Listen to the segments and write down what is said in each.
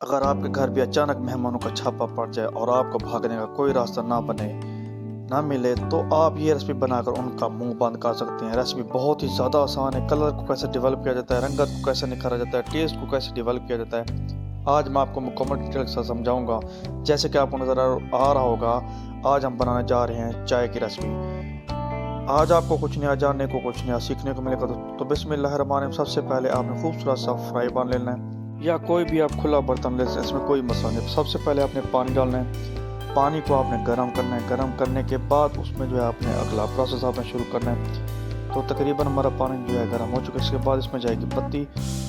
अगर आपके घर भी अचानक मेहमानों का छापा पड़ जाए और आपको भागने का कोई रास्ता ना मिले तो आप ये रेसिपी बनाकर उनका मुंह बंद कर सकते हैं। रेसिपी बहुत ही ज़्यादा आसान है। कलर को कैसे डेवलप किया जाता है, रंगत को कैसे निखारा जाता है, टेस्ट को कैसे डेवलप किया जाता है, आज मैं आपको मुकम्मल डिटेल के साथ समझाऊंगा। जैसे कि आपको नज़र आ रहा होगा, आज हम बनाने जा रहे हैं चाय की रेसिपी। आज आपको कुछ नया जानने को, कुछ नया सीखने को मिलेगा। तो बिस्मिल्लाहिर्रहमानिर्रहीम। सबसे पहले आपने खूबसूरत सा फ्राई पैन लेना है या कोई भी आप खुला बर्तन ले सकते हैं, इसमें कोई मसला नहीं। सबसे पहले आपने पानी डालना है। पानी को आपने गर्म करना है। गर्म करने के बाद उसमें जो है आपने अगला प्रोसेस आपने शुरू करना है। तो तकरीबन हमारा पानी जो है गर्म हो चुका है। इसके बाद इसमें जाएगी पत्ती।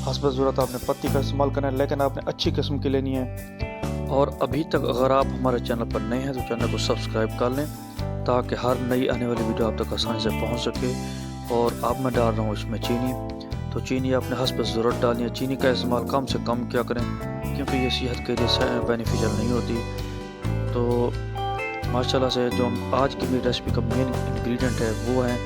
हस्ब ज़रूरत आपने पत्ती का इस्तेमाल करना है, लेकिन आपने अच्छी किस्म की लेनी है। और अभी तक अगर आप हमारे चैनल पर नए हैं तो चैनल को सब्सक्राइब कर लें ताकि हर नई आने वाली वीडियो आप तक आसानी से पहुंच सके। और अब मैं डाल रहा हूँ इसमें चीनी। तो चीनी आपने हस्ब ज़रूरत डालनी है। चीनी का इस्तेमाल कम से कम क्या करें, क्योंकि ये सेहत के लिए बेनिफिशियल नहीं होती। तो माशाल्लाह से जो आज की मेरी रेसिपी का मेन इंग्रेडिएंट है वो है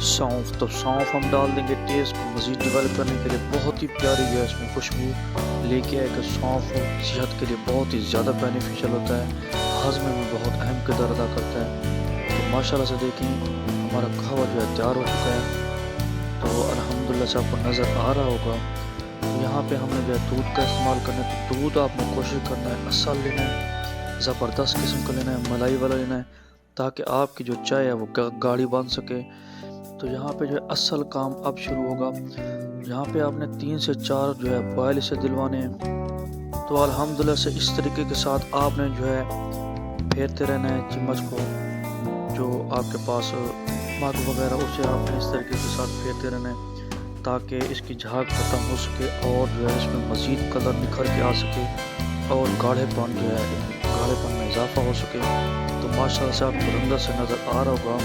सौंफ। तो सौंफ हम डाल देंगे टेस्ट को मज़ीद डेवलप करने के लिए। बहुत ही प्यारी जो है इसमें खुशबू लेके आएगा। सौंफ सेहत के लिए बहुत ही ज़्यादा बेनिफिशियल होता है, हज़म में बहुत अहम किरदार अदा करता है। तो माशाल्लाह से देखें हमारा कहवा जो है तैयार हो चुका है। तो अल्हम्दुलिल्लाह से आपको नज़र आ रहा होगा। तो यहाँ पे हमने जो है दूध का इस्तेमाल करना है। तो दूध आपने कोशिश करना है असल लेना है, ज़बरदस्त किस्म का लेना है, मलाई वाला लेना है, ताकि आपकी जो चाय है वो गाढ़ी बन सके। तो यहाँ पे जो है असल काम अब शुरू होगा। यहाँ पे आपने 3 से 4 जो है बॉयल इसे दिलवाने हैं। तो अल्हम्दुलिल्लाह से इस तरीके के साथ आपने जो है फेरते रहना है चम्मच को, जो आपके पास मग वगैरह उसे आपने इस तरीके के साथ फेरते रहना है ताकि इसकी झाग ख़त्म हो सके और जो है इसमें मज़ीद कलर निखर के आ सके और गाढ़ेपन जो है गाढ़ेपन में इजाफा हो सके। तो माशाल्लाह से आपको रंगत से नज़र आ रहा होगा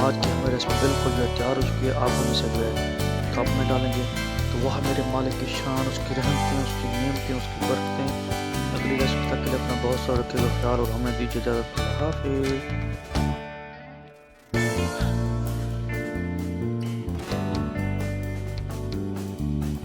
आज की हमारी रेसिपी बिल्कुल जो है तैयार हो चुकी है। आप हम इसे जो है कप में डालेंगे तो वह मेरे मालिक की शान, उसकी रहमतें, उसकी नेमतें, उसकी बरकतें। अगली रेसिपी तक के लिए अपना बहुत सारा रखिएगा ख्याल और हमें दीजिए इजाज़त। हाफिज़।